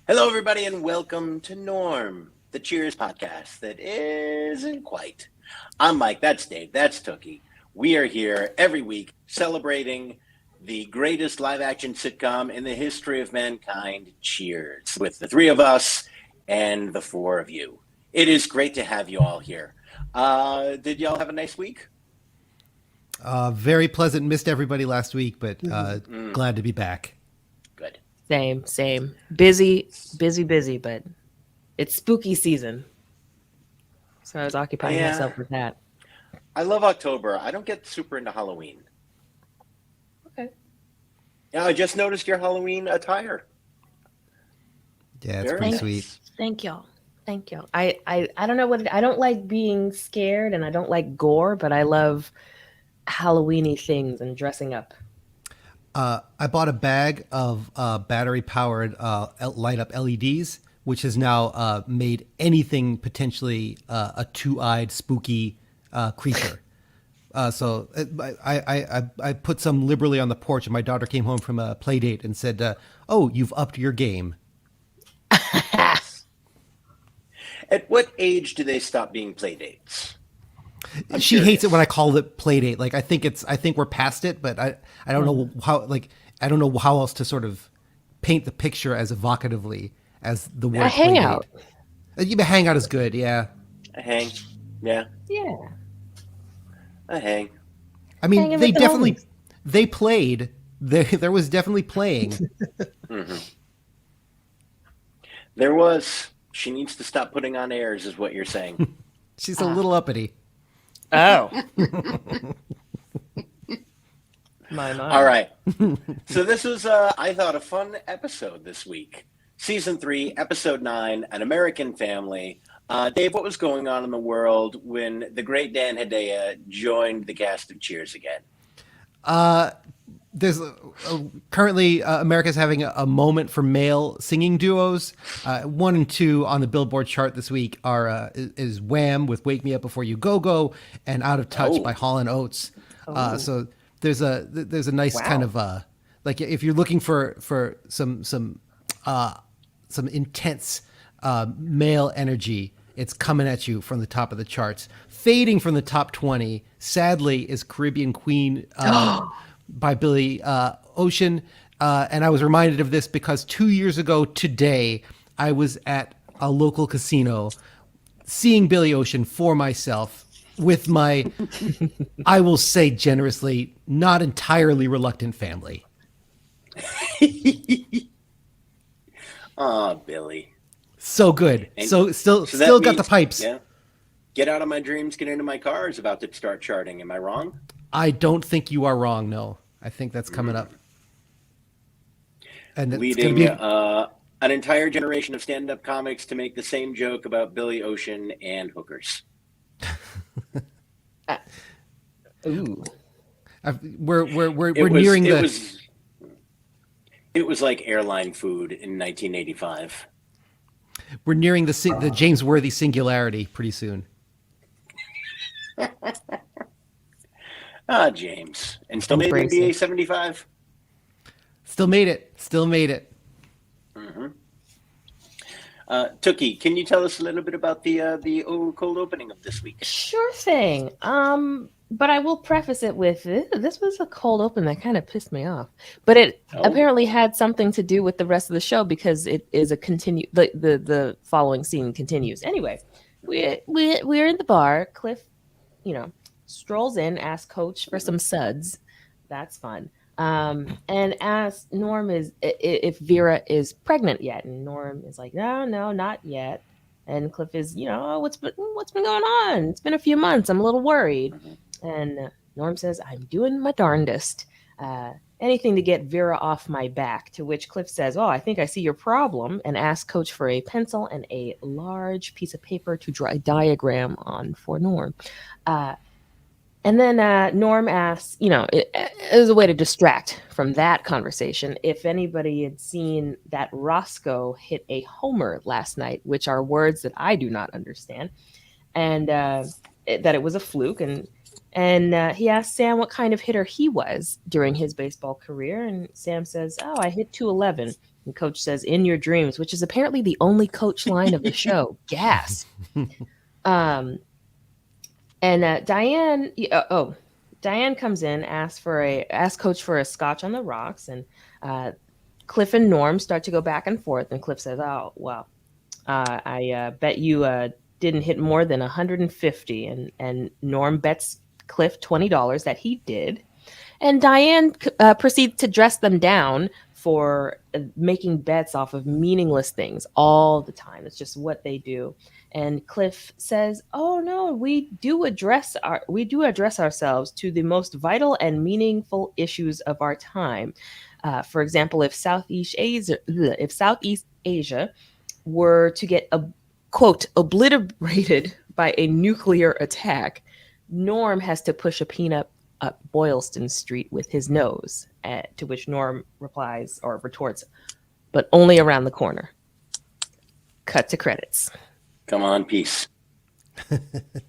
Hello, everybody, and welcome to Norm, the Cheers podcast that isn't quite. I'm Mike, that's Dave, that's Tookie. We are here every week celebrating the greatest live action sitcom in the history of mankind, Cheers, with the three of us and the four of you. It is great to have you all here. Did y'all have a nice week? Very pleasant. Missed everybody last week, but glad to be back. Good. Same. Busy, but it's spooky season. So I was occupying myself with that. I love October. I don't get super into Halloween. Okay. Yeah, I just noticed your Halloween attire. Yeah, it's pretty sweet. Thank y'all. I don't know I don't like being scared and I don't like gore, but I love Halloweeny things and dressing up. I bought a bag of battery-powered light-up LEDs, which has now made anything potentially a two-eyed spooky creature. So I put some liberally on the porch, and my daughter came home from a play date and said, "Oh, you've upped your game." At what age do they stop being play dates? She hates it when I call it play date. Like I think we're past it, but I don't know I don't know how else to sort of paint the picture as evocatively as the word a hangout. Yeah, hangout is good, yeah. A hang. Yeah. Yeah. A hang. I mean, they played. There was definitely playing. Mm-hmm. There was. She needs to stop putting on airs, is what you're saying. She's a little uppity. Oh. My. All right. So this was, I thought, a fun episode this week. Season 3, Episode 9, An American Family. Dave, what was going on in the world when the great Dan Hedaya joined the cast of Cheers again? There's currently America's having a moment for male singing duos. 1 and 2 on the Billboard chart this week are is Wham with "Wake Me Up Before You Go Go" and "Out of Touch" by Hall and Oates. So there's a nice kind of like if you're looking for some intense male energy, it's coming at you from the top of the charts. Fading from the top 20, sadly, is "Caribbean Queen" by Billy Ocean. And I was reminded of this because 2 years ago today, I was at a local casino seeing Billy Ocean for myself with my, I will say generously, not entirely reluctant family. Oh, Billy. So good. And so still means, got the pipes. Yeah. Get out of my dreams, get into my car is about to start charting. Am I wrong? I don't think you are wrong. No, I think that's coming up. And it's leading going to be an entire generation of stand-up comics to make the same joke about Billy Ocean and hookers. Ooh. We're nearing the. It was like airline food in 1985. We're nearing the James Worthy singularity pretty soon. James. And still made NBA 75? Still made it. Mm-hmm. Tookie, can you tell us a little bit about the cold opening of this week? Sure thing. But I will preface it with this was a cold open that kind of pissed me off. But it apparently had something to do with the rest of the show because it is a continue. The following scene continues. Anyway, we're in the bar. Cliff, strolls in, asks Coach for some suds. That's fun. And asks Norm if Vera is pregnant yet, and Norm is like, no, not yet. And Cliff is, what's been going on? It's been a few months. I'm a little worried. And Norm says, I'm doing my darndest. Anything to get Vera off my back. To which Cliff says, I think I see your problem. And asks Coach for a pencil and a large piece of paper to draw a diagram on for Norm. And then Norm asks, as a way to distract from that conversation, if anybody had seen that Roscoe hit a homer last night, which are words that I do not understand, and that it was a fluke. And he asked Sam what kind of hitter he was during his baseball career. And Sam says, I hit 211. And Coach says, "In your dreams," which is apparently the only Coach line of the show. Gas. Um, and Diane comes in, asks Coach for a scotch on the rocks, and Cliff and Norm start to go back and forth. And Cliff says, "Oh well, I bet you didn't hit more than 150," and Norm bets Cliff $20 that he did. And Diane proceeds to dress them down for making bets off of meaningless things all the time. It's just what they do. And Cliff says, "Oh no, we do address ourselves to the most vital and meaningful issues of our time. For example, if Southeast Asia were to get quote obliterated by a nuclear attack, Norm has to push a peanut up Boylston Street with his nose." To which Norm replies or retorts, "But only around the corner." Cut to credits. Come on, peace.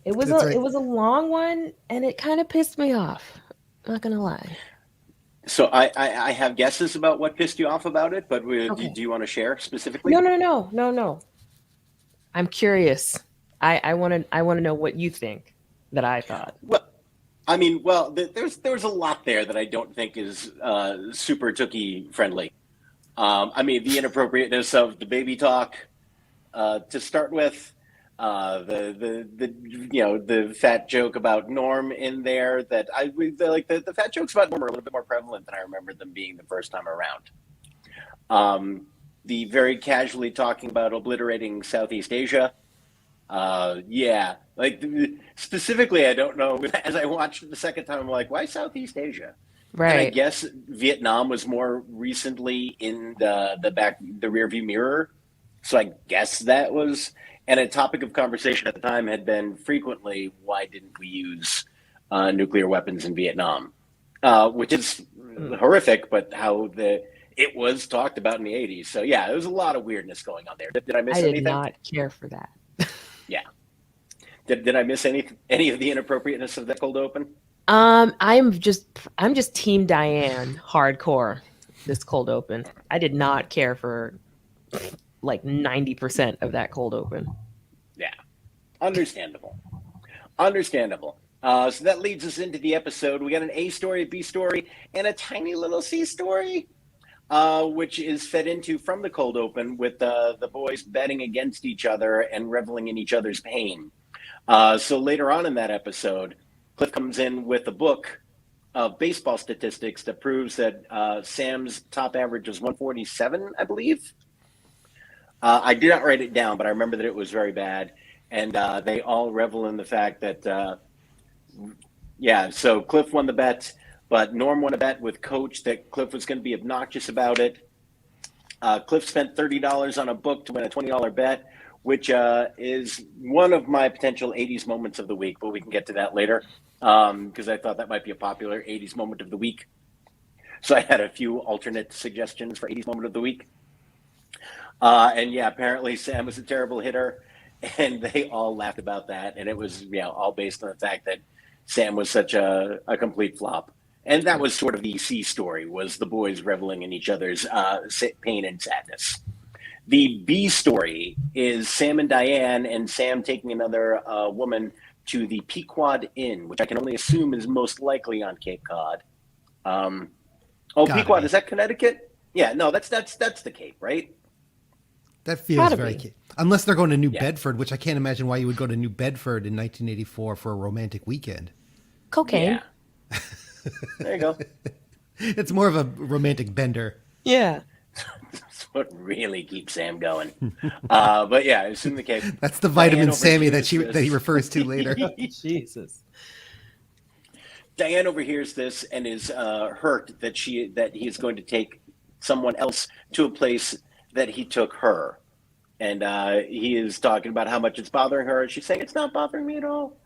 It was a long one, and it kind of pissed me off. Not gonna lie. So I have guesses about what pissed you off about it, but Okay. do you want to share specifically? No. I'm curious. I want to know what you think that I thought. Well, there's a lot there that I don't think is super Tookie friendly. The inappropriateness of the baby talk to start with, the fat joke about Norm in there. That the fat jokes about Norm are a little bit more prevalent than I remember them being the first time around. The very casually talking about obliterating Southeast Asia. Specifically, I don't know. As I watched it the second time, I'm like, why Southeast Asia? Right. And I guess Vietnam was more recently in the rearview mirror. So I guess that was, and a topic of conversation at the time had been frequently, why didn't we use nuclear weapons in Vietnam? Which is horrific, but it was talked about in the 80s. So yeah, there was a lot of weirdness going on there. Did I miss anything? I did not care for that. Yeah. Did I miss any of the inappropriateness of that cold open? I'm just Team Diane hardcore this cold open. I did not care for like 90% of that cold open. Yeah. Understandable. So that leads us into the episode. We got an A story, a B story, and a tiny little C story, which is fed into from the cold open with the boys betting against each other and reveling in each other's pain. So later on in that episode, Cliff comes in with a book of baseball statistics that proves that Sam's top average was 147, I believe. I did not write it down, but I remember that it was very bad. And they all revel in the fact that, so Cliff won the bet, but Norm won a bet with Coach that Cliff was going to be obnoxious about it. Cliff spent $30 on a book to win a $20 bet, which is one of my potential 80s moments of the week, but we can get to that later because I thought that might be a popular 80s moment of the week. So I had a few alternate suggestions for 80s moment of the week. Apparently Sam was a terrible hitter, and they all laughed about that. And it was all based on the fact that Sam was such a complete flop. And that was sort of the C story, was the boys reveling in each other's pain and sadness. The B story is Sam and Diane, and Sam taking another woman to the Pequod Inn, which I can only assume is most likely on Cape Cod. Pequod, is that Connecticut? Yeah, no, that's the Cape, right? That feels very Cape. Unless they're going to New Bedford, which I can't imagine why you would go to New Bedford in 1984 for a romantic weekend. Cocaine. Yeah. There you go. It's more of a romantic bender. Yeah. That's what really keeps Sam going. But yeah, I assume the Cape. That's the vitamin Sammy that he refers to later. Jesus. Diane overhears this and is hurt that he is going to take someone else to a place that he took her. And he is talking about how much it's bothering her. And she's saying, it's not bothering me at all.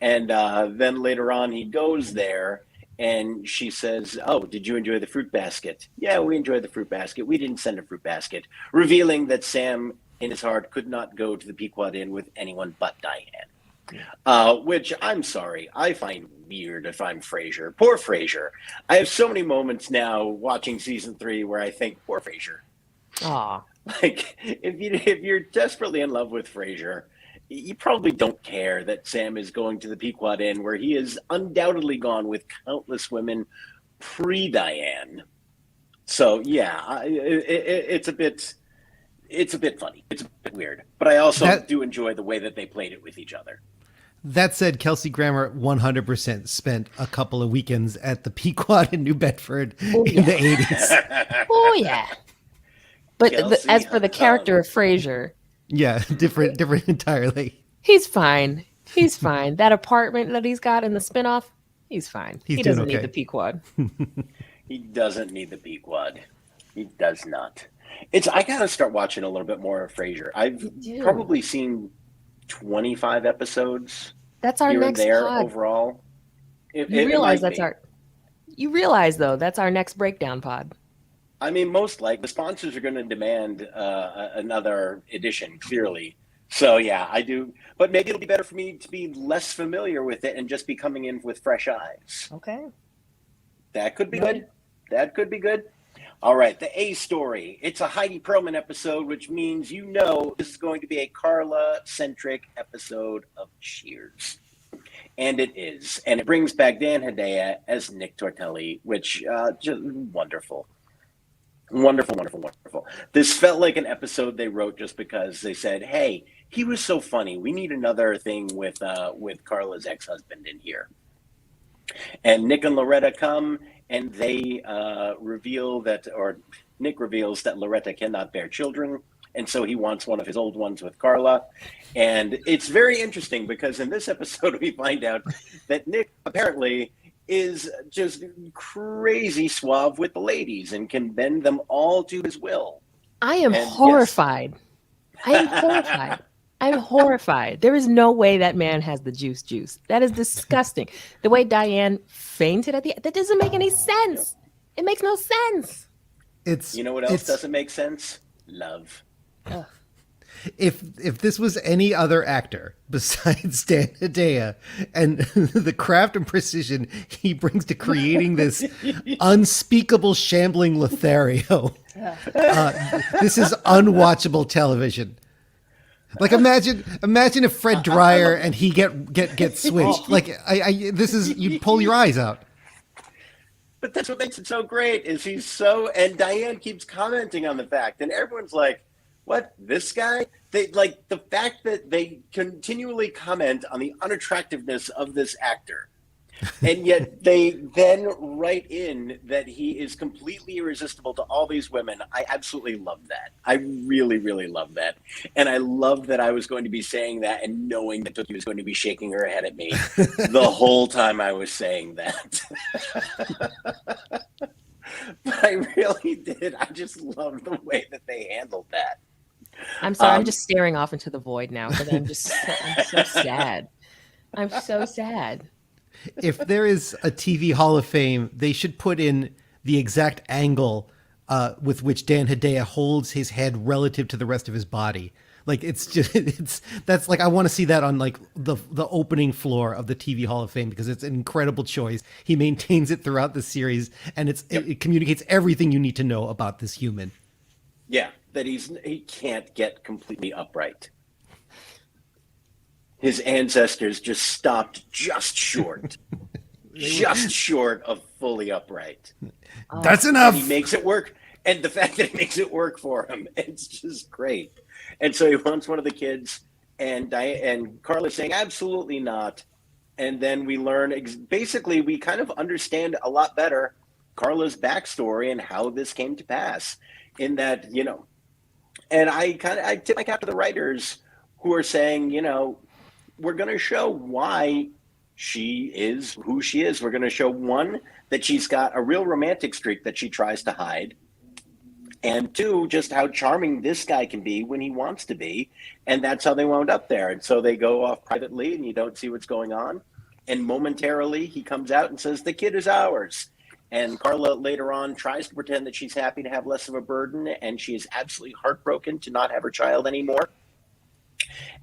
And then later on, he goes there and she says, oh, did you enjoy the fruit basket? Yeah, we enjoyed the fruit basket. We didn't send a fruit basket. Revealing that Sam, in his heart, could not go to the Pequod Inn with anyone but Diane. Which, I'm sorry, I find weird if I'm Frasier. Poor Frasier. I have so many moments now watching season 3 where I think, poor Frasier. Aw. Like, if you're desperately in love with Frasier, you probably don't care that Sam is going to the Pequot Inn, where he has undoubtedly gone with countless women pre-Diane. So yeah, it's a bit funny. It's a bit weird, but I also That do enjoy the way that they played it with each other. that said, Kelsey Grammer 100% spent a couple of weekends at the Pequot in New Bedford Oh, in yeah. the 80s. Oh yeah. But Kelsey, as for the character of Frasier, Yeah, different entirely. he's fine. He's fine. That apartment that he's got in the spinoff, he's fine. He's He doing doesn't need okay. the Pequod. he doesn't need the Pequod. He does not. I gotta start watching a little bit more of Frasier. I've You do. probably seen 25 episodes That's our here and next there pod. overall. You realize might that's be. our. You realize though that's our next breakdown pod. I mean, most likely the sponsors are going to demand another edition, clearly. So yeah, I do. But maybe it'll be better for me to be less familiar with it and just be coming in with fresh eyes. Okay. That could be good. That could be good. All right, the A story. It's a Heidi Perlman episode, which means you know this is going to be a Carla-centric episode of Cheers. And it is. And it brings back Dan Hedaya as Nick Tortelli, which just wonderful. Wonderful, wonderful, wonderful. This felt like an episode they wrote just because they said, hey, he was so funny. We need another thing with Carla's ex-husband in here. And Nick and Loretta come, and they reveal that, or Nick reveals that Loretta cannot bear children, and so he wants one of his old ones with Carla. And it's very interesting because in this episode we find out that Nick apparently is just crazy suave with the ladies and can bend them all to his will. I am And horrified. I am horrified. I'm horrified. There is no way that man has the juice. That is disgusting. The way Diane fainted at the end, that doesn't make any sense. It makes no sense. It's You know what else doesn't make sense? Love. Ugh. if this was any other actor besides Dan Hedaya and the craft and precision he brings to creating this unspeakable shambling Lothario, this is unwatchable television. Like imagine if Fred Dreyer and he get switched. Like this is, you'd pull your eyes out. But that's what makes it so great is he's so, and Diane keeps commenting on the fact, and everyone's like, what, this guy? They like the fact that they continually comment on the unattractiveness of this actor. And yet they then write in that he is completely irresistible to all these women. I absolutely love that. I really, really love that. And I love that I was going to be saying that and knowing that Tookie was going to be shaking her head at me the whole time I was saying that. But I really did. I just love the way that they handled that. I'm sorry. I'm just staring off into the void now because I'm so sad. I'm so sad. If there is a TV Hall of Fame, they should put in the exact angle with which Dan Hedaya holds his head relative to the rest of his body. Like that's like, I want to see that on like the opening floor of the TV Hall of Fame because it's an incredible choice. He maintains it throughout the series, and it communicates everything you need to know about this human. Yeah, that he can't get completely upright. His ancestors just stopped just short of fully upright. That's enough. And he makes it work. And the fact that he makes it work for him, it's just great. And so he wants one of the kids, and Carla's saying, absolutely not. And then we learn, basically, we kind of understand a lot better Carla's backstory and how this came to pass. In that, and I tip my cap to the writers who are saying, we're going to show why she is who she is. We're going to show, one, that she's got a real romantic streak that she tries to hide. And two, just how charming this guy can be when he wants to be. And that's how they wound up there. And so they go off privately and you don't see what's going on. And momentarily he comes out and says, the kid is ours. And Carla later on tries to pretend that she's happy to have less of a burden. And she is absolutely heartbroken to not have her child anymore.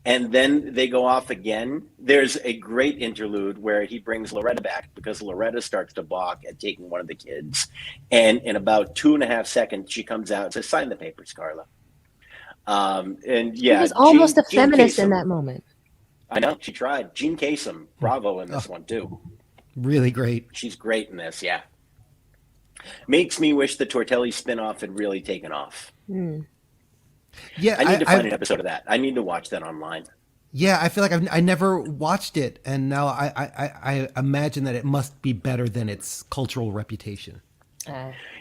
And then they go off again. There's a great interlude where he brings Loretta back because Loretta starts to balk at taking one of the kids. And in about 2.5 seconds, she comes out and says, "Sign the papers, Carla." And She yeah, was almost a Jean feminist in Kasem. that moment. I know, she tried. Jean Kasem, bravo in this one, too. Really great. She's great in this, yeah. Makes me wish the Tortelli spinoff had really taken off. Yeah, I need to find an episode of that. I need to watch that online. Yeah, I feel like I never watched it, and now I imagine that it must be better than its cultural reputation.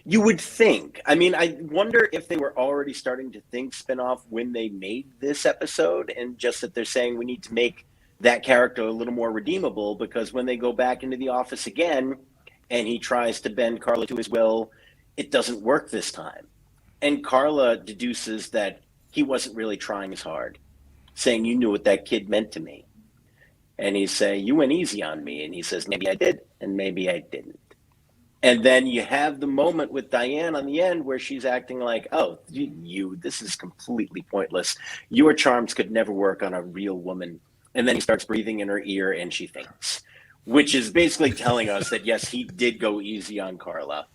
You would think. I mean, I wonder if they were already starting to think spinoff when they made this episode, and just that they're saying we need to make that character a little more redeemable, because when they go back into the office again and he tries to bend Carla to his will, it doesn't work this time. And Carla deduces that he wasn't really trying as hard, saying, "You knew what that kid meant to me." And he's saying, "You went easy on me." And he says, "Maybe I did, and maybe I didn't." And then you have the moment with Diane on the end where she's acting like, "Oh, this is completely pointless. Your charms could never work on a real woman." And then he starts breathing in her ear and she faints, which is basically telling us that, yes, he did go easy on Carla.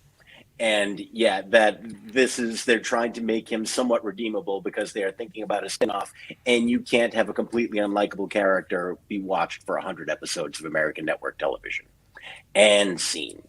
And yeah, that they're trying to make him somewhat redeemable because they are thinking about a spinoff, and you can't have a completely unlikable character be watched for 100 episodes of American network television. And scene.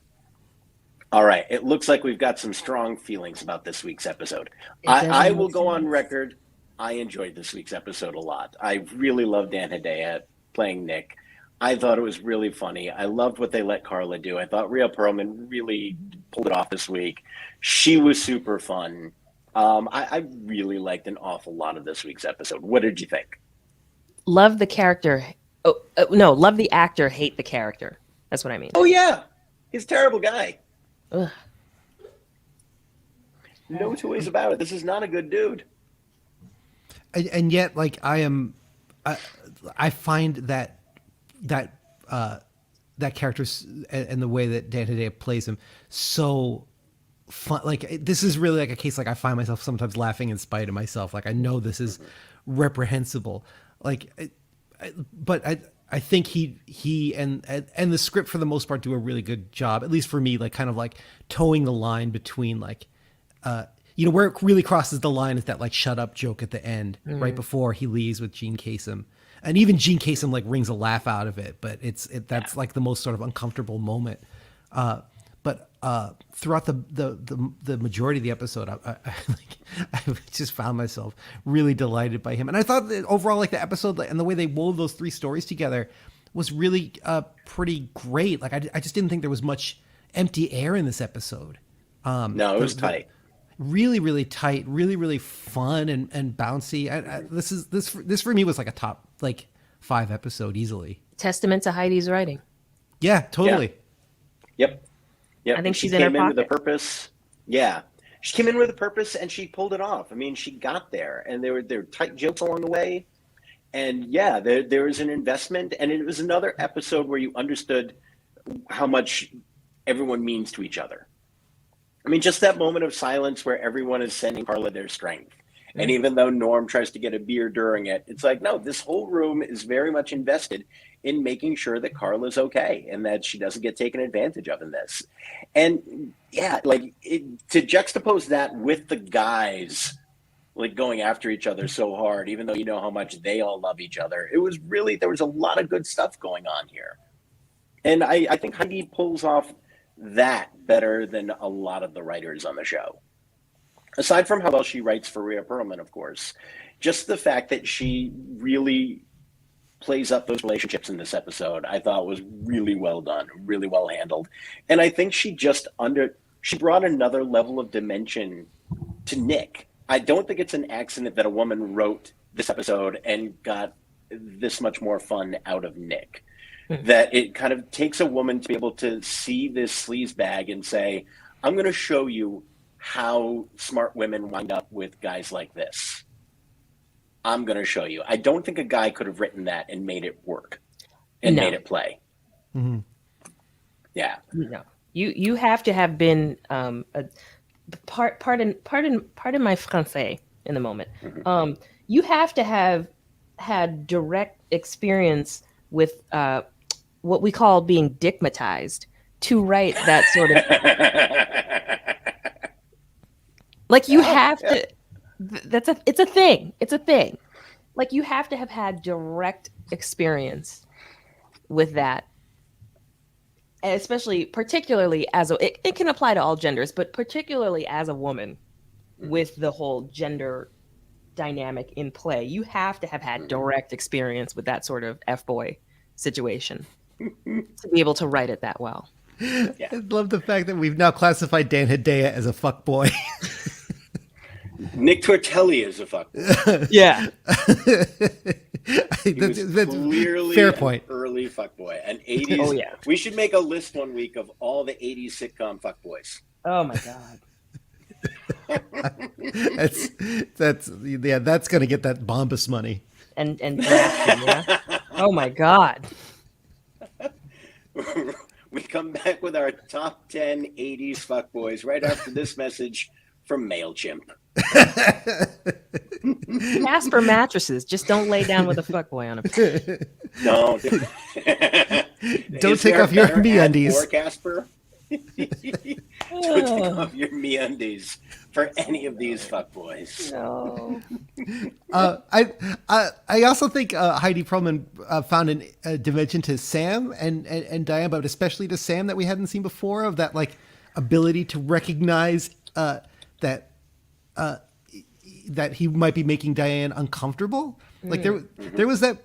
All right, it looks like we've got some strong feelings about this week's episode. I will go on record. I enjoyed this week's episode a lot. I really loved Dan Hedaya playing Nick. I thought it was really funny. I loved what they let Carla do. I thought Rhea Perlman really pulled it off this week. She was super fun. I really liked an awful lot of this week's episode. What did you think? Love the character. No, love the actor, hate the character. That's what I mean. Oh, yeah. He's a terrible guy. Ugh. No two ways about it. This is not a good dude. And yet, like, I find that character and the way that Dan Hedaya plays him so fun. Like, this is really like a case, like, I find myself sometimes laughing in spite of myself. Like, I know this is reprehensible. Like, but I think he and the script for the most part do a really good job, at least for me, like kind of like towing the line between like, where it really crosses the line is that like shut up joke at the end, right before he leaves with Gene Kasem. And even Gene Kasem like wrings a laugh out of it, but that's like the most sort of uncomfortable moment. But throughout the majority of the episode, I just found myself really delighted by him, and I thought that overall, like the episode and the way they wove those three stories together was really pretty great. Like I just didn't think there was much empty air in this episode. No, it was tight. Really, really tight. Really, really fun and bouncy. This for me was like a top like 5 episode easily. Testament to Heidi's writing. Yeah, totally. Yeah. Yep. I think she's she in her came in with a pocket. purpose. Yeah. She came in with a purpose and she pulled it off. I mean, she got there, and there were tight jokes along the way. And yeah, there was an investment, and it was another episode where you understood how much everyone means to each other. I mean, just that moment of silence where everyone is sending Carla their strength. And even though Norm tries to get a beer during it, it's like, no, this whole room is very much invested in making sure that Carla's okay and that she doesn't get taken advantage of in this. And yeah, like to juxtapose that with the guys like going after each other so hard, even though you know how much they all love each other, it was really, there was a lot of good stuff going on here. And I think Heidi pulls off that better than a lot of the writers on the show. Aside from how well she writes for Rhea Perlman, of course, just the fact that she really plays up those relationships in this episode, I thought was really well done, really well handled. And I think she brought another level of dimension to Nick. I don't think it's an accident that a woman wrote this episode and got this much more fun out of Nick. That it kind of takes a woman to be able to see this sleazebag and say, I'm going to show you how smart women wind up with guys like this. I'm going to show you. I don't think a guy could have written that and made it work and made it play. Mm-hmm. Yeah. No, you have to have been pardon my français in the moment. Mm-hmm. You have to have had direct experience with what we call being dickmatized to write that sort of like you have to it's a thing. It's a thing. Like you have to have had direct experience with that. And especially particularly as it can apply to all genders, but particularly as a woman with the whole gender dynamic in play. You have to have had direct experience with that sort of F-boy situation to be able to write it that well. Yeah. I love the fact that we've now classified Dan Hedaya as a fuck boy. Nick Tortelli is a fuckboy. Yeah. That's clearly fair point. An early fuckboy. An 80s. Oh, yeah. We should make a list one week of all the 80s sitcom fuckboys. Oh my God. That's gonna get that Bombas money. And drafting, yeah. Oh my God. We come back with our top 10 80s fuckboys right after this message from MailChimp. Casper mattresses. Just don't lay down with a fuckboy on it. No. Don't take off your MeUndies. Or Casper? Don't take off your MeUndies for any of these fuckboys. No. I also think Heidi Perlman found a dimension to Sam and Diane, but especially to Sam that we hadn't seen before, of that like ability to recognize that he might be making Diane uncomfortable. Like there was that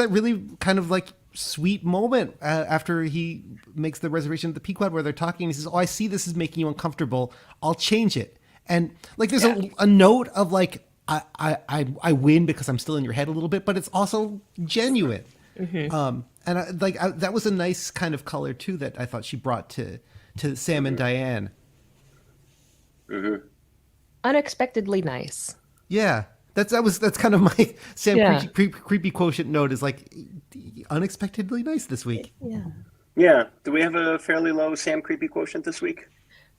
really kind of like sweet moment after he makes the reservation at the Pequod where they're talking. And he says, "Oh, I see this is making you uncomfortable. I'll change it." And like there's a note of like I win because I'm still in your head a little bit, but it's also genuine. And that was a nice kind of color too that I thought she brought to Sam and Diane. Unexpectedly nice. Yeah, that's kind of my Sam creepy quotient note is like unexpectedly nice this week. Yeah. Yeah. Do we have a fairly low Sam creepy quotient this week?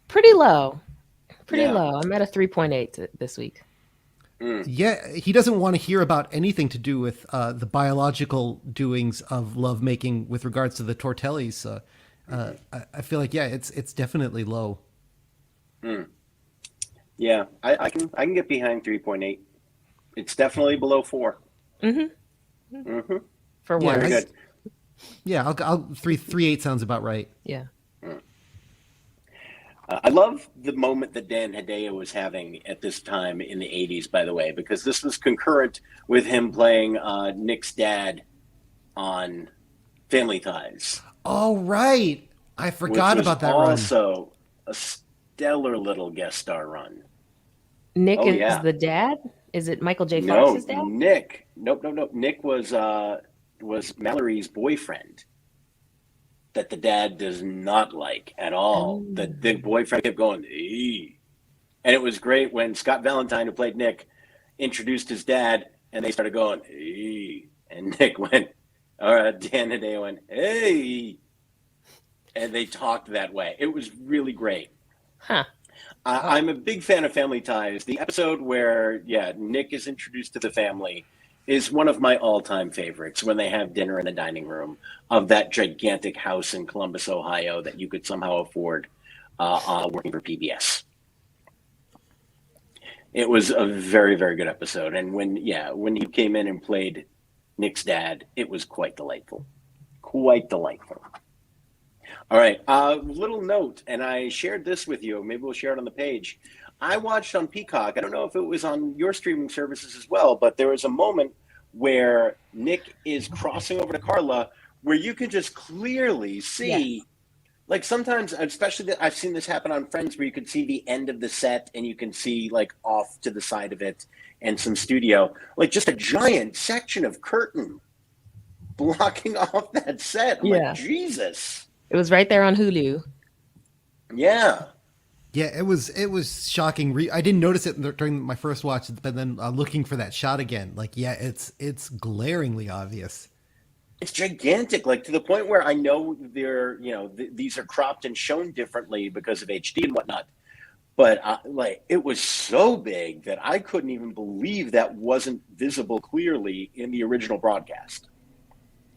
Pretty low. Pretty low. I'm at a 3.8 this week. Yeah, he doesn't want to hear about anything to do with the biological doings of lovemaking with regards to the Tortellis. I feel like it's definitely low. Yeah, I can get behind 3.8. It's definitely below 4. For Yeah, once. Very good. Yeah, I'll 3.8 sounds about right. Yeah. I love the moment that Dan Hedaya was having at this time in the 80s, by the way, because this was concurrent with him playing Nick's dad on Family Ties. Oh, right. I forgot which was about that run. Also a stellar little guest star run. Nick is the dad? Is it Michael J. Fox's dad? Nick. Nope. Nick was Mallory's boyfriend that the dad does not like at all. The boyfriend kept going, "Ee." And it was great when Scott Valentine, who played Nick, introduced his dad, and they started going, "Ee." And Nick went, all right, Dan Hedaya went, "Hey." And they talked that way. It was really great. Huh. I'm a big fan of Family Ties. The episode where, Nick is introduced to the family is one of my all-time favorites, when they have dinner in the dining room of that gigantic house in Columbus, Ohio that you could somehow afford working for PBS. It was a very, very good episode. And when he came in and played Nick's dad, it was quite delightful. Quite delightful. All right, little note, and I shared this with you. Maybe we'll share it on the page. I watched on Peacock. I don't know if it was on your streaming services as well, but there was a moment where Nick is crossing over to Carla where you can just clearly see, like sometimes, especially I've seen this happen on Friends, where you can see the end of the set and you can see like off to the side of it and some studio, like just a giant section of curtain blocking off that set. I'm like, Jesus. It was right there on Hulu. Yeah. Yeah, it was shocking. I didn't notice it during my first watch, but then looking for that shot again, like, it's glaringly obvious. It's gigantic, like to the point where I know they're, these are cropped and shown differently because of HD and whatnot. but like it was so big that I couldn't even believe that wasn't visible clearly in the original broadcast.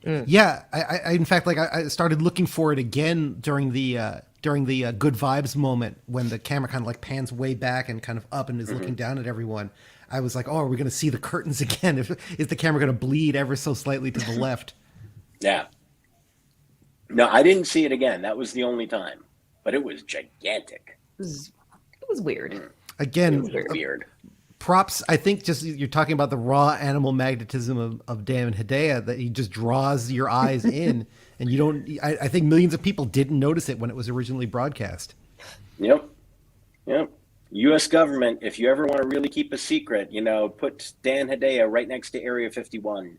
Yeah, I in fact, like I started looking for it again during the good vibes moment when the camera kind of like pans way back and kind of up and is looking down at everyone. I was like, oh, are we going to see the curtains again? Is the camera going to bleed ever so slightly to the left? Yeah. No, I didn't see it again. That was the only time, but it was gigantic. It was weird. Again, Weird. props. I think just you're talking about the raw animal magnetism of Dan Hedaya, that he just draws your eyes in, and you don't. I think millions of people didn't notice it when it was originally broadcast. Yep. U.S. government, if you ever want to really keep a secret, put Dan Hedaya right next to Area 51,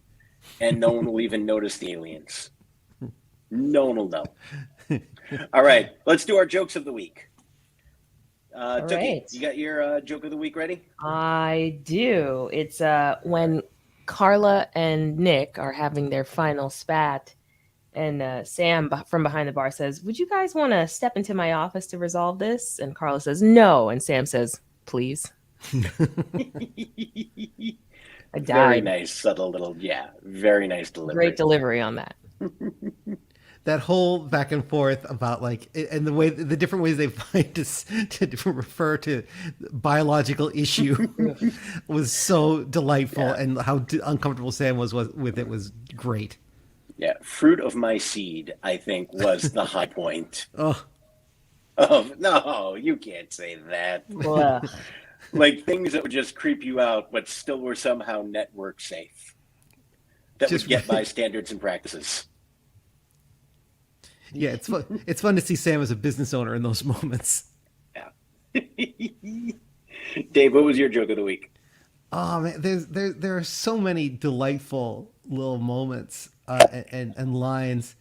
and no one will even notice the aliens. No one will know. All right, let's do our jokes of the week. Tookie, right. you got your joke of the week ready? I do. It's when Carla and Nick are having their final spat, and Sam from behind the bar says, "Would you guys want to step into my office to resolve this?" And Carla says, "No." And Sam says, "Please." I died. Very nice, subtle little, very nice delivery. Great delivery on that. That whole back and forth about like, and the different ways they find to refer to biological issue was so delightful, and how uncomfortable Sam was with it was great. Yeah, fruit of my seed, I think, was the high point. Oh, No, you can't say that. Ugh. Like things that would just creep you out, but still were somehow network safe. That Just would get by standards and practices. yeah, it's fun. It's fun to see Sam as a business owner in those moments. Yeah. Dave, what was your joke of the week? Oh man, there are so many delightful little moments and lines.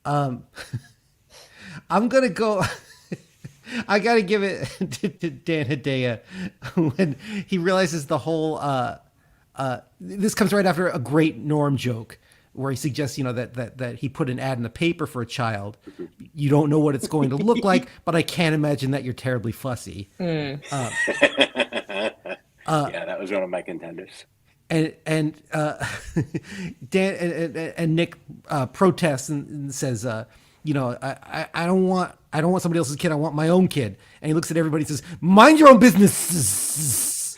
I'm gonna go. I gotta give it to Dan Hedaya when he realizes the whole. This comes right after a great Norm joke where he suggests, that he put an ad in the paper for a child. You don't know what it's going to look like, but I can't imagine that you're terribly fussy. Yeah, that was one of my contenders. And Dan and Nick protests and says, I don't want somebody else's kid. I want my own kid. And he looks at everybody and says, "Mind your own business."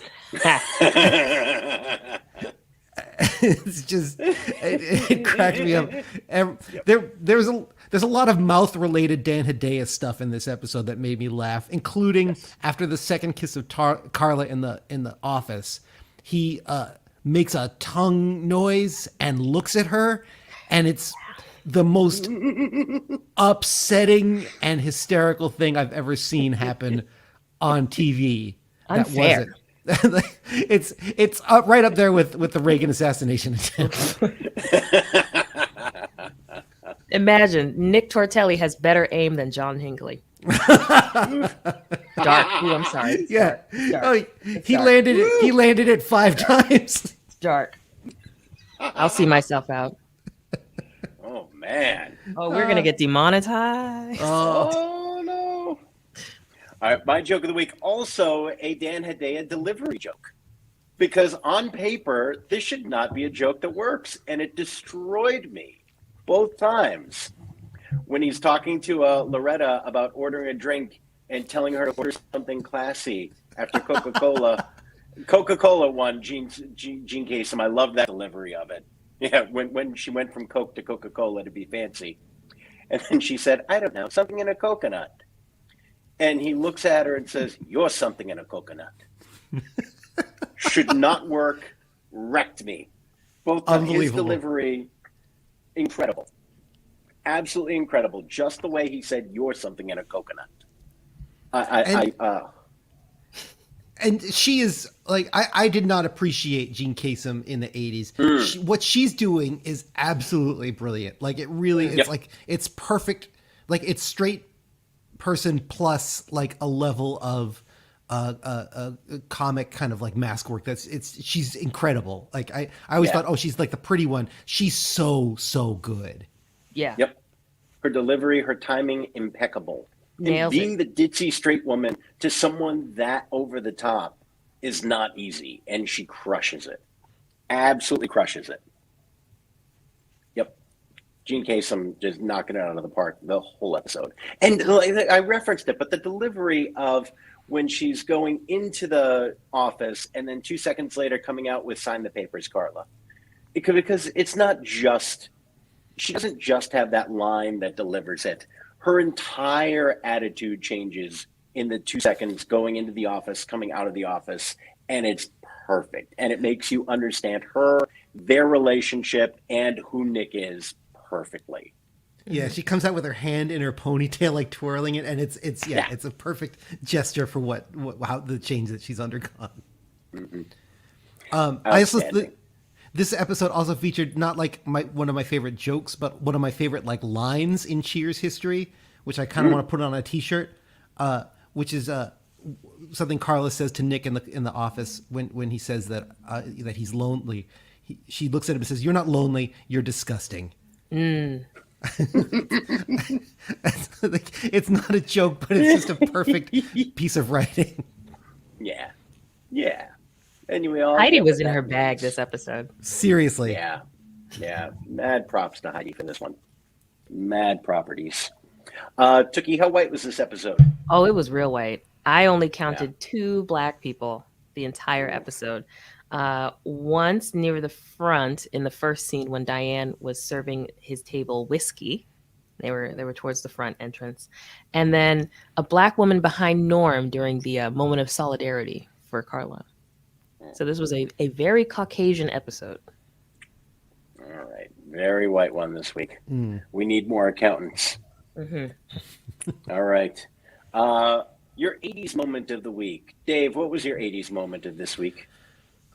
It's just it cracked me up. There's a lot of mouth related Dan Hedaya stuff in this episode that made me laugh, including after the second kiss of Carla in the office. He makes a tongue noise and looks at her, and it's the most upsetting and hysterical thing I've ever seen happen on TV. Unfair. That wasn't. It's right up there with the Reagan assassination attempt. Imagine Nick Tortelli has better aim than John Hinckley. Dark. Ooh, I'm sorry. Yeah. Dark. Oh, he landed it. He landed it 5 times. It's dark. I'll see myself out. Oh man. Oh, we're gonna get demonetized. Oh no. All right, my joke of the week, also a Dan Hedaya delivery joke. Because on paper, this should not be a joke that works, and it destroyed me both times. When he's talking to Loretta about ordering a drink and telling her to order something classy after Coca-Cola. Coca-Cola won Gene Kasem. I love that delivery of it. Yeah, when she went from Coke to Coca-Cola to be fancy. And then she said, "I don't know, something in a coconut." And he looks at her and says, "You're something in a coconut." Should not work. Wrecked me. Both times. His delivery, incredible. Absolutely incredible. Just the way he said, "You're something in a coconut." And she is like, I did not appreciate Gene Kasem in the 80s. What she's doing is absolutely brilliant. Like it really, it's like, it's perfect. Like it's straight person plus like a level of comic kind of like mask work. She's incredible. Like I always thought, oh, she's like the pretty one. She's so good. Yeah. Yep. Her delivery, her timing, impeccable. And Nails being it. the ditzy straight woman to someone that over the top is not easy, and she crushes it. Absolutely crushes it. Yep. Gene Kasem just knocking it out of the park the whole episode. And I referenced it, but the delivery of when she's going into the office and then 2 seconds later coming out with sign the papers, Carla. Because it's not just, she doesn't just have that line that delivers it. Her entire attitude changes in the 2 seconds going into the office, coming out of the office, and it's perfect. And it makes you understand her, their relationship, and who Nick is perfectly. Yeah, she comes out with her hand in her ponytail, like twirling it, and it's it's a perfect gesture for what how the change that she's undergone. Mm-hmm. I also this episode also featured not like one of my favorite jokes, but one of my favorite like lines in Cheers history, which I kind of want to put on a T-shirt, which is something Carla says to Nick in the office when he says that he's lonely. She looks at him and says, "You're not lonely. You're disgusting." It's not a joke, but it's just a perfect piece of writing. Yeah. And we all Heidi get was what in that her bag means. this episode. Seriously. Yeah. Mad props to Heidi for this one. Mad properties. Tookie, how white was this episode? Oh, it was real white. I only counted 2 black people the entire episode. Once near the front in the first scene when Diane was serving his table whiskey. They were towards the front entrance. And then a black woman behind Norm during the moment of solidarity for Carla. So this was a very Caucasian episode. All right. Very white one this week. We need more accountants. All right. Your 80s moment of the week. Dave, what was your 80s moment of this week?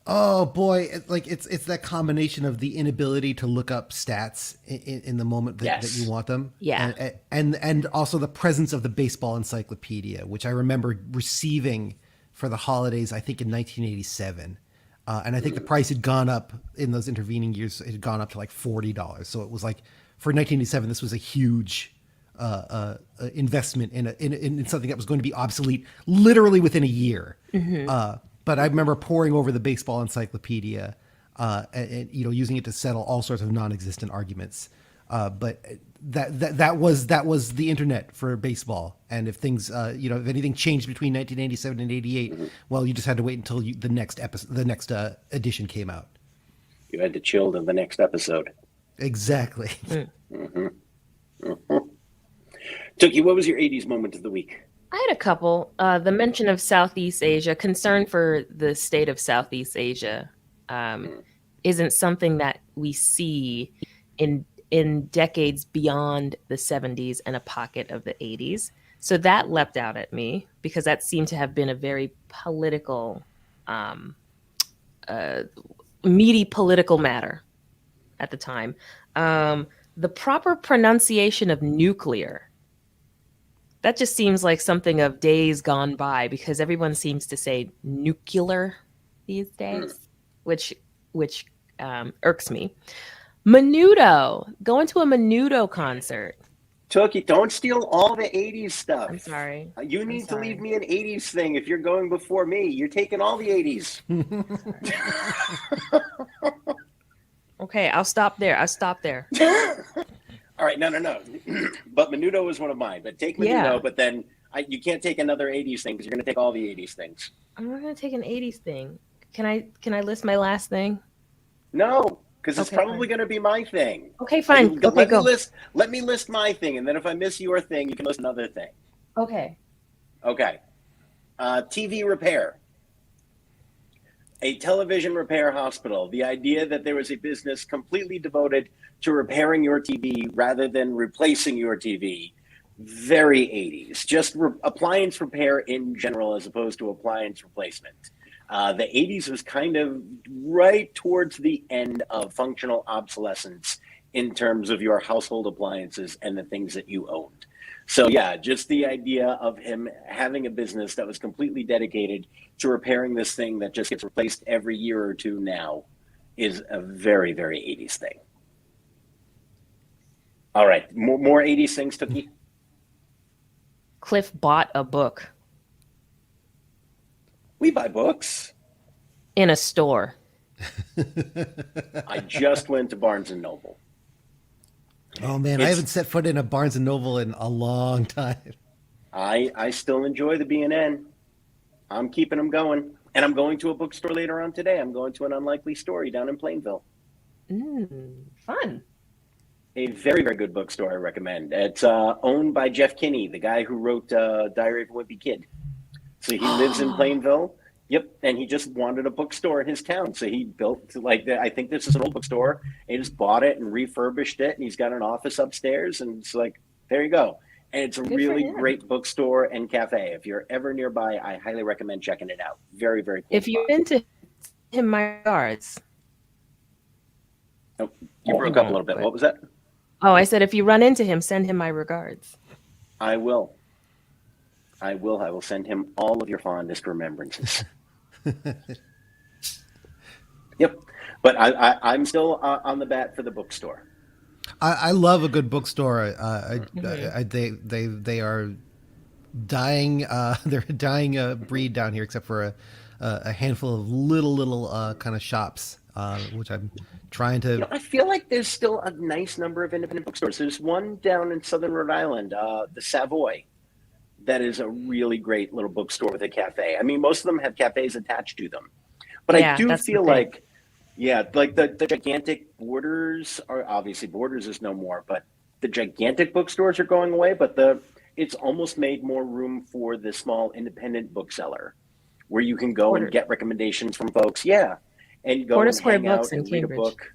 Oh boy, it's that combination of the inability to look up stats in the moment that you want them. Yeah. And also the presence of the baseball encyclopedia, which I remember receiving for the holidays, I think in 1987. And I think the price had gone up in those intervening years. It had gone up to like $40. So it was like, for 1987, this was a huge investment in something that was going to be obsolete literally within a year. But I remember poring over the baseball encyclopedia, and using it to settle all sorts of non-existent arguments. But that was the internet for baseball. And if things, if anything changed between 1987 and 88, well, you just had to wait until the next edition came out. You had to chill to the next episode. Exactly. Tookie, what was your 80s moment of the week? I had a couple. The mention of Southeast Asia, concern for the state of Southeast Asia, isn't something that we see in decades beyond the 70s and a pocket of the 80s. So that leapt out at me because that seemed to have been a very political, meaty political matter at the time. The proper pronunciation of nuclear. That just seems like something of days gone by because everyone seems to say nuclear these days, which irks me. Menudo, going to a Menudo concert. Tookie, don't steal all the 80s stuff. I'm sorry. You need to leave me an 80s thing if you're going before me. You're taking all the 80s. Okay, I'll stop there. All right, no. But Menudo was one of mine. But take Menudo, but then you can't take another 80s thing because you're going to take all the 80s things. I'm not going to take an 80s thing. Can I list my last thing? No, because it's probably going to be my thing. Okay, fine. Let me list my thing, and then if I miss your thing, you can list another thing. Okay. TV repair. A television repair hospital. The idea that there was a business completely devoted to repairing your TV rather than replacing your TV. Very 80s. Just appliance repair in general as opposed to appliance replacement. The 80s was kind of right towards the end of functional obsolescence in terms of your household appliances and the things that you owned. So yeah, just the idea of him having a business that was completely dedicated to repairing this thing that just gets replaced every year or two now is a very, very 80s thing. All right, more 80s things, Tookie? Cliff bought a book We buy books. in a store. I just went to Barnes and Noble. Oh man, I It's- haven't set foot in a Barnes and Noble in a long time. I still enjoy the B&N. I'm keeping them going. And I'm going to a bookstore later on today. I'm going to an Unlikely Story down in Plainville. Fun. A very, very good bookstore I recommend. It's owned by Jeff Kinney, the guy who wrote Diary of a Wimpy Kid. So he lives in Plainville. Yep, and he just wanted a bookstore in his town. So he built, I think this is an old bookstore. He just bought it and refurbished it, and he's got an office upstairs. And it's like, there you go. And it's a really great bookstore and cafe. If you're ever nearby, I highly recommend checking it out. Very, very cool. If you're into him, my regards. Oh, you broke up a little bit. What was that? Oh, I said if you run into him, send him my regards. I will. I will send him all of your fondest remembrances. Yep. But I'm still on the bat for the bookstore. I love a good bookstore. They are dying. They're a dying breed down here, except for a handful of little kind of shops, which I'm trying to. I feel like there's still a nice number of independent bookstores. There's one down in Southern Rhode Island, the Savoy, that is a really great little bookstore with a cafe. I mean, most of them have cafes attached to them, but I do feel like. Yeah, like the gigantic Borders are obviously Borders is no more, but the gigantic bookstores are going away. But it's almost made more room for the small independent bookseller, where you can go and get recommendations from folks. Yeah, and go and hang out and read a book.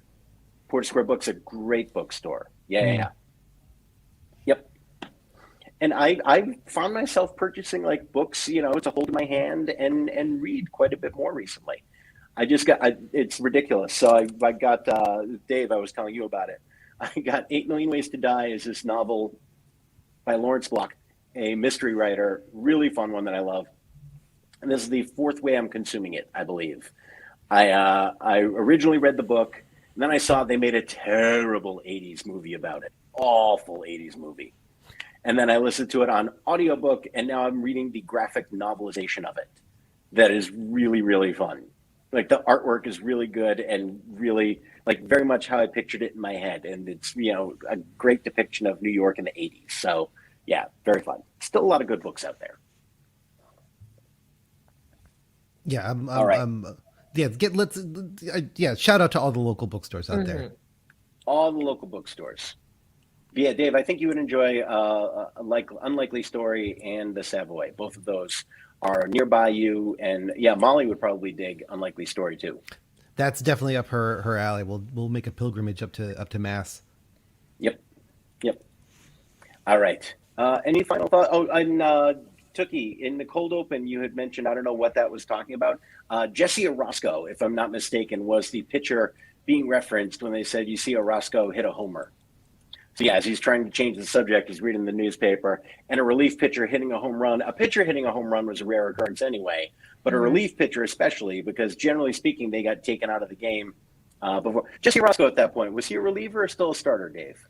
Porter Square Books, a great bookstore. Yeah. Yep. And I found myself purchasing like books, to hold in my hand and read quite a bit more recently. It's ridiculous. So I got, Dave, I was telling you about it. I got 8 Million Ways to Die is this novel by Lawrence Block, a mystery writer, really fun one that I love. And this is the 4th way I'm consuming it, I believe. I originally read the book, and then I saw they made a terrible 80s movie about it. Awful 80s movie. And then I listened to it on audiobook, and now I'm reading the graphic novelization of it. That is really, really fun. Like the artwork is really good and really like very much how I pictured it in my head. And it's, a great depiction of New York in the 80s. So yeah, very fun. Still a lot of good books out there. Yeah. All right. Shout out to all the local bookstores out there. All the local bookstores. But yeah, Dave, I think you would enjoy Unlikely Story and the Savoy. Both of those are nearby you, and yeah, Molly would probably dig Unlikely Story too. That's definitely up her alley. We'll make a pilgrimage up to Mass. Yep. All right. Any final thought? Oh, and Tookie, in the cold open, you had mentioned, I don't know what that was talking about. Jesse Orosco, if I'm not mistaken, was the pitcher being referenced when they said you see Orosco hit a homer. So yeah, as he's trying to change the subject, he's reading the newspaper, and a relief pitcher hitting a home run. A pitcher hitting a home run was a rare occurrence anyway, but a relief pitcher especially, because generally speaking, they got taken out of the game before. Jesse Orosco at that point, was he a reliever or still a starter, Dave?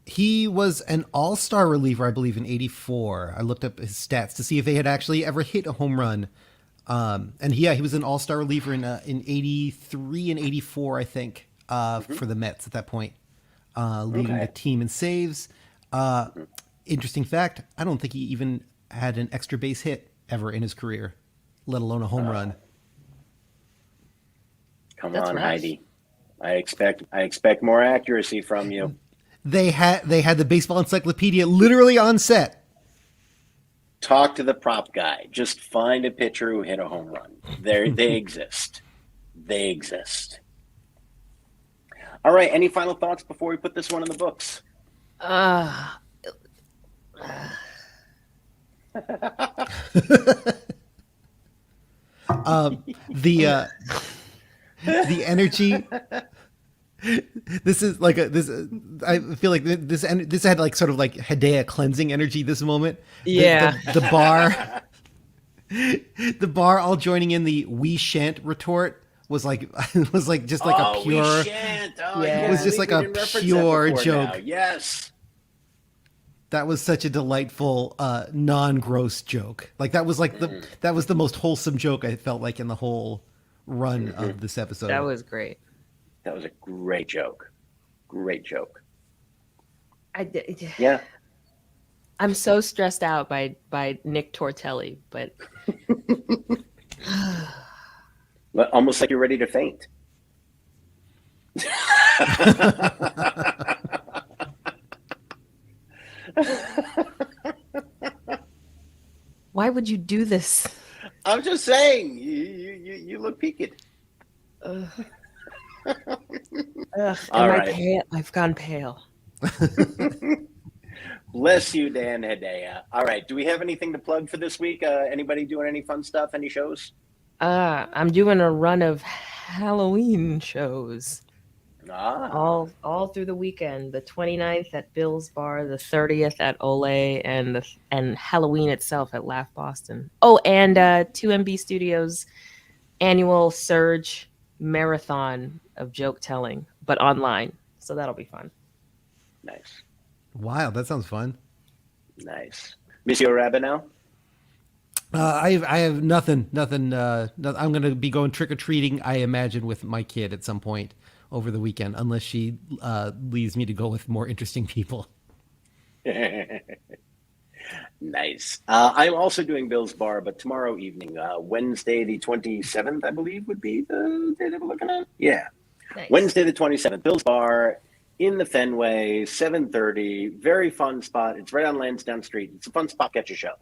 He was an all-star reliever, I believe, in '84. I looked up his stats to see if they had actually ever hit a home run. And he was an all-star reliever in '83 and '84, I think, for the Mets at that point. Leading the team in saves. Interesting fact, I don't think he even had an extra base hit ever in his career, let alone a home run. Come on, Heidi. I expect more accuracy from you. They had the baseball encyclopedia literally on set. Talk to the prop guy. Just find a pitcher who hit a home run. They exist. They exist. All right. Any final thoughts before we put this one in the books? The energy. This is like I feel like this had like sort of like Hedaya cleansing energy. This moment. Yeah. The bar all joining in the "we shan't" retort. Was like just like a pure. We shan't. Oh, yeah. It was just like a pure joke. Now. Yes. That was such a delightful, non-gross joke. Like that was like the most wholesome joke I felt like in the whole run of this episode. That was great. That was a great joke. Great joke. Yeah. I'm so stressed out by Nick Tortelli, but almost like you're ready to faint. why would you do this? I'm just saying, you look peaked. Ugh. All right. Pale? I've gone pale. Bless you, Dan Hedaya. All right. Do we have anything to plug for this week? Anybody doing any fun stuff? Any shows? I'm doing a run of Halloween shows. All through the weekend. The 29th at Bill's Bar, the 30th at Ole, and Halloween itself at Laugh Boston. Oh, and 2MB Studios annual Surge marathon of joke telling, but online. So that'll be fun. Nice. Wow, that sounds fun. Nice. Monsieur Rabineau? I have nothing. I'm going to be going trick-or-treating, I imagine, with my kid at some point over the weekend, unless she leaves me to go with more interesting people. Nice. I'm also doing Bill's Bar, but tomorrow evening, Wednesday the 27th, I believe, would be the day that we're looking at. Yeah. Nice. Wednesday the 27th, Bill's Bar in the Fenway, 7:30. Very fun spot. It's right on Lansdowne Street. It's a fun spot to catch a show.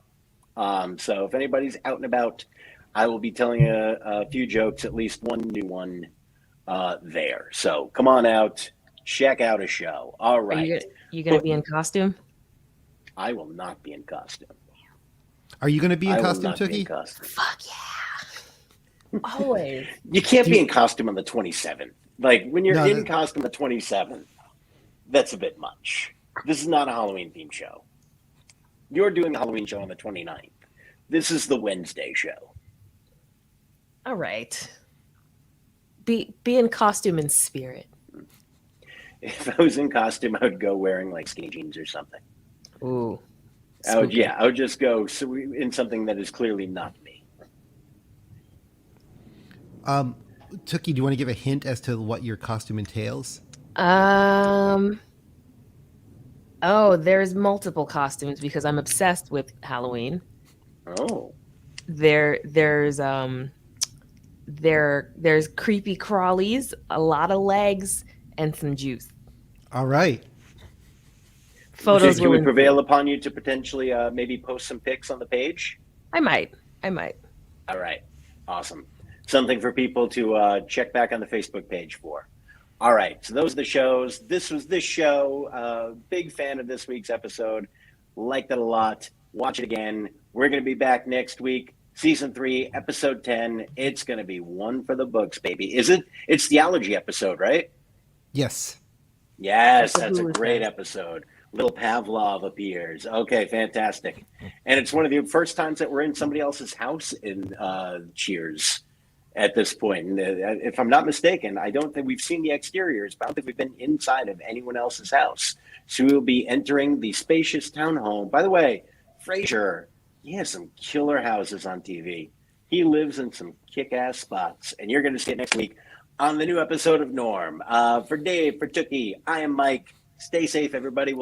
So if anybody's out and about, I will be telling a few jokes, at least one new one there. So come on out, check out a show. All right. Are you going to be in costume? I will not be in costume. Are you going to be in costume, Tookie? Fuck yeah. Always. You can't be in costume on the 27th. Like when you're in costume on the 27th, that's a bit much. This is not a Halloween themed show. You're doing the Halloween show on the 29th. This is the Wednesday show. All right. Be in costume in spirit. If I was in costume, I would go wearing like skinny jeans or something. Ooh. I would just go in something that is clearly not me. Tookie, do you want to give a hint as to what your costume entails? Oh, there's multiple costumes because I'm obsessed with Halloween. Oh. There's creepy crawlies, a lot of legs, and some juice. All right. Photos Can we prevail upon you to potentially maybe post some pics on the page? I might. All right. Awesome. Something for people to check back on the Facebook page for. All right. So those are the shows. This was this show. Big fan of this week's episode. Liked it a lot. Watch it again. We're going to be back next week. Season 3, episode 10. It's going to be one for the books, baby. Is it? It's the allergy episode, right? Yes. Yes, that's a great episode. Little Pavlov appears. Okay, fantastic. And it's one of the first times that we're in somebody else's house in Cheers at this point. And if I'm not mistaken, I don't think we've seen the exteriors, but I don't think we've been inside of anyone else's house. So we'll be entering the spacious townhome. By the way, Frasier, he has some killer houses on TV. He lives in some kick-ass spots. And you're going to see it next week on the new episode of Norm. For Dave, for Tookie, I am Mike. Stay safe, everybody. We'll